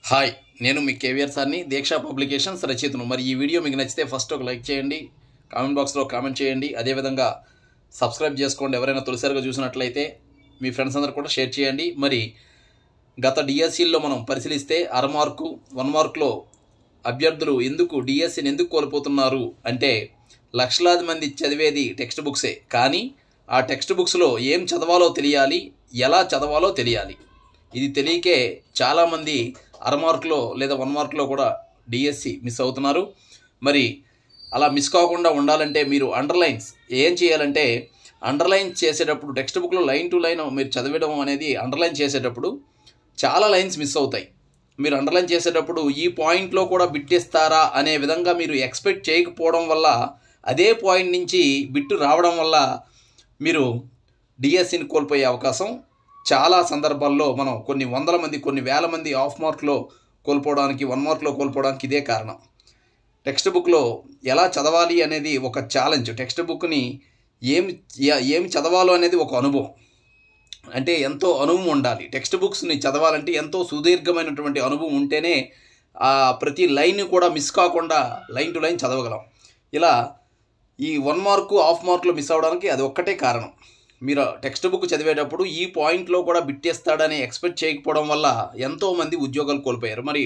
Hi, నేను మీ కేవీఆర్ సార్ని, దీక్ష publications రచయితను. మరి ఈ వీడియో మీకు నచ్చితే ఫస్ట్ ఒక లైక్ చేయండి, కామెంట్ బాక్స్లో కామెంట్ చేయండి, అదేవిధంగా సబ్స్క్రైబ్ చేసుకోండి. ఎవరైనా తొలిసారిగా చూసినట్లయితే మీ ఫ్రెండ్స్ అందరూ కూడా షేర్ చేయండి. మరి గత డిఎస్సీల్లో మనం పరిశీలిస్తే అర మార్కు 1 మార్కులో అభ్యర్థులు డిఎస్సీని ఎందుకు కోల్పోతున్నారు అంటే, లక్షలాది మంది చదివేది టెక్స్ట్ బుక్సే, కానీ ఆ టెక్స్ట్ బుక్స్లో ఏం చదవాలో తెలియాలి, ఎలా చదవాలో తెలియాలి. ఇది తెలియకే చాలామంది అర మార్కులో లేదా 1 మార్కులో కూడా డిఎస్సి మిస్ అవుతున్నారు. మరి అలా మిస్ కాకుండా ఉండాలంటే మీరు అండర్లైన్స్ ఏం చేయాలంటే, అండర్లైన్ చేసేటప్పుడు టెక్స్ట్ బుక్లో లైన్ టు లైన్ మీరు చదివడం అనేది అండర్లైన్ చేసేటప్పుడు చాలా లైన్స్ మిస్ అవుతాయి. మీరు అండర్లైన్ చేసేటప్పుడు ఈ పాయింట్లో కూడా బిట్టిస్తారా అనే విధంగా మీరు ఎక్స్పెక్ట్ చేయకపోవడం వల్ల, అదే పాయింట్ నుంచి బిట్టు రావడం వల్ల మీరు డిఎస్సిని కోల్పోయే అవకాశం చాలా సందర్భాల్లో మనం కొన్ని వందల మంది, కొన్ని వేల మంది హాఫ్ మార్క్లో కోల్పోవడానికి, 1 మార్క్లో కోల్పోవడానికి ఇదే కారణం. టెక్స్ట్ బుక్లో ఎలా చదవాలి అనేది ఒక ఛాలెంజ్. టెక్స్ట్ బుక్ని ఏమి చదవాలో అనేది ఒక అనుభవం. అంటే ఎంతో అనుభవం ఉండాలి. టెక్స్ట్ బుక్స్ని చదవాలంటే ఎంతో సుదీర్ఘమైనటువంటి అనుభవం ఉంటేనే ప్రతి లైన్ కూడా మిస్ కాకుండా లైన్ టు లైన్ చదవగలం. ఇలా ఈ 1 మార్కు హాఫ్ మార్కులో మిస్ అవ్వడానికి అది ఒక్కటే కారణం. మీరు టెక్స్ట్ బుక్ చదివేటప్పుడు ఈ పాయింట్లో కూడా బిట్టేస్తాడని ఎక్స్పెక్ట్ చేయకపోవడం వల్ల ఎంతోమంది ఉద్యోగాలు కోల్పోయారు. మరి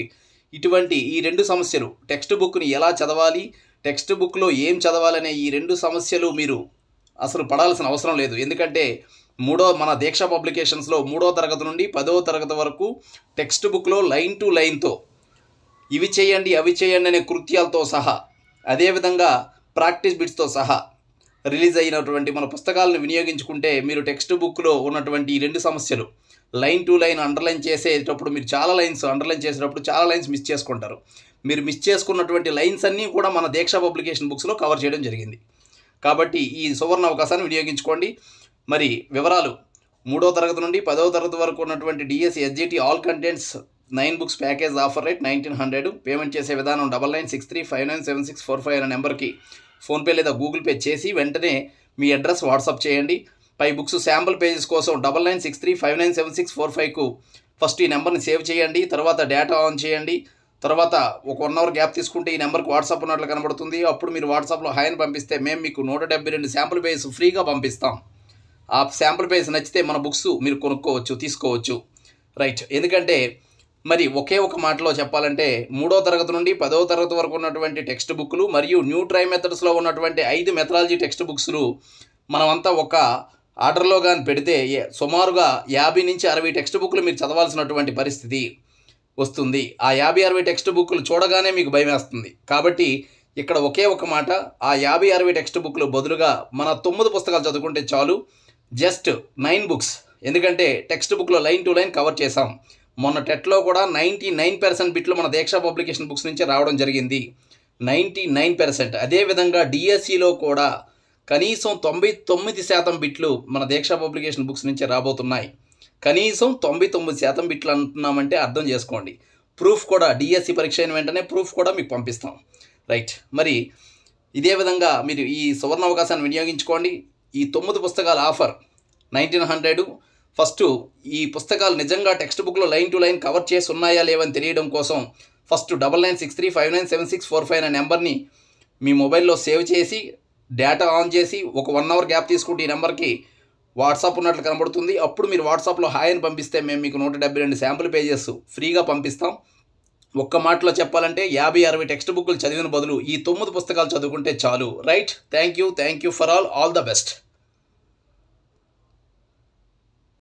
ఇటువంటి ఈ 2 సమస్యలు, టెక్స్ట్ బుక్ని ఎలా చదవాలి, టెక్స్ట్ బుక్లో ఏం చదవాలనే ఈ 2 సమస్యలు మీరు అసలు పడాల్సిన అవసరం లేదు. ఎందుకంటే మన దీక్ష పబ్లికేషన్స్లో 3వ తరగతి నుండి 10వ తరగతి వరకు టెక్స్ట్ బుక్లో లైన్ టు లైన్తో ఇవి చేయండి అవి చేయండి అనే కృత్యాలతో సహా, అదేవిధంగా ప్రాక్టీస్ బిట్స్తో సహా రిలీజ్ అయినటువంటి మన పుస్తకాలను వినియోగించుకుంటే మీరు టెక్స్ట్ బుక్లో ఉన్నటువంటి ఈ 2 సమస్యలు, లైన్ టు లైన్ అండర్లైన్ చేసేటప్పుడు మీరు చాలా లైన్స్ అండర్లైన్ చేసేటప్పుడు చాలా లైన్స్ మిస్ చేసుకుంటారు. మీరు మిస్ చేసుకున్నటువంటి లైన్స్ అన్నీ కూడా మన దీక్ష పబ్లికేషన్ బుక్స్లో కవర్ చేయడం జరిగింది. కాబట్టి ఈ సువర్ణ అవకాశాన్ని వినియోగించుకోండి. మరి వివరాలు 3వ తరగతి నుండి 10వ తరగతి వరకు ఉన్నటువంటి DSC SGT all contents 9 books package offer rate 1900. Payment చేసే విధానం 9963597645 అనే నెంబర్కి ఫోన్పే లేదా గూగుల్ పే చేసి వెంటనే మీ అడ్రస్ వాట్సాప్ చేయండి. పై బుక్స్ శాంపుల్ పేజెస్ కోసం 9963597645కు ఫస్ట్ ఈ నెంబర్ని సేవ్ చేయండి. తర్వాత డేటా ఆన్ చేయండి. తర్వాత ఒక 1 అవర్ గ్యాప్ తీసుకుంటే ఈ నెంబర్కి వాట్సాప్ ఉన్నట్లు కనబడుతుంది. అప్పుడు మీరు వాట్సాప్లో హాయ్ అని పంపిస్తే మేము మీకు 172 శాంపుల్ పేజెస్ ఫ్రీగా పంపిస్తాం. ఆ శాంపుల్ పేజ్ నచ్చితే మన బుక్స్ మీరు కొనుక్కోవచ్చు, తీసుకోవచ్చు. రైట్. ఎందుకంటే మరి ఒకే ఒక మాటలో చెప్పాలంటే 3వ తరగతి నుండి 10వ తరగతి వరకు ఉన్నటువంటి టెక్స్ట్ బుక్లు మరియు న్యూ ట్రై మెథడ్స్లో ఉన్నటువంటి 5 మెథడాలజీ టెక్స్ట్ బుక్స్లు మనమంతా ఒక ఆర్డర్లో కానీ పెడితే సుమారుగా 50 నుంచి 60 టెక్స్ట్ బుక్లు మీరు చదవాల్సినటువంటి పరిస్థితి వస్తుంది. ఆ 50-60 టెక్స్ట్ బుక్లు చూడగానే మీకు భయం వేస్తుంది. కాబట్టి ఇక్కడ ఒకే ఒక మాట, ఆ 50-60 టెక్స్ట్ బుక్లు బదులుగా మన 9 పుస్తకాలు చదువుకుంటే చాలు. Just 9 books. ఎందుకంటే టెక్స్ట్ బుక్లో లైన్ టు లైన్ కవర్ చేసాం. మొన్న టెట్లో కూడా 99% బిట్లు మన దీక్ష పబ్లికేషన్ బుక్స్ నుంచి రావడం జరిగింది. 99%. అదేవిధంగా డిఎస్సిలో కూడా కనీసం 99% బిట్లు మన దీక్ష పబ్లికేషన్ బుక్స్ నుంచి రాబోతున్నాయి. కనీసం 99% బిట్లు అంటున్నామంటే అర్థం చేసుకోండి. ప్రూఫ్ కూడా డిఎస్సి పరీక్ష అయిన వెంటనే ప్రూఫ్ కూడా మీకు పంపిస్తాం. రైట్. మరి ఇదే విధంగా మీరు ఈ సువర్ణ అవకాశాన్ని వినియోగించుకోండి. ఈ 9 పుస్తకాల ఆఫర్ 1900. ఫస్ట్ ఈ పుస్తకాలు నిజంగా టెక్స్ట్ బుక్లో లైన్ టు లైన్ కవర్ చేసి ఉన్నాయా లేవని తెలియడం కోసం ఫస్ట్ 9963597645 అనే నెంబర్ని మీ మొబైల్లో సేవ్ చేసి డేటా ఆన్ చేసి ఒక 1 అవర్ గ్యాప్ తీసుకుంటే ఈ నెంబర్కి వాట్సాప్ ఉన్నట్లు కనబడుతుంది. అప్పుడు మీరు వాట్సాప్లో హాయ్ అని పంపిస్తే మేము మీకు 172 శాంపుల్ పేజెస్ ఫ్రీగా పంపిస్తాం. ఒక్క మాటలో చెప్పాలంటే 50-60 టెక్స్ట్ బుక్లు చదివిన బదులు ఈ 9 పుస్తకాలు చదువుకుంటే చాలు. Right. Thank you for all the best.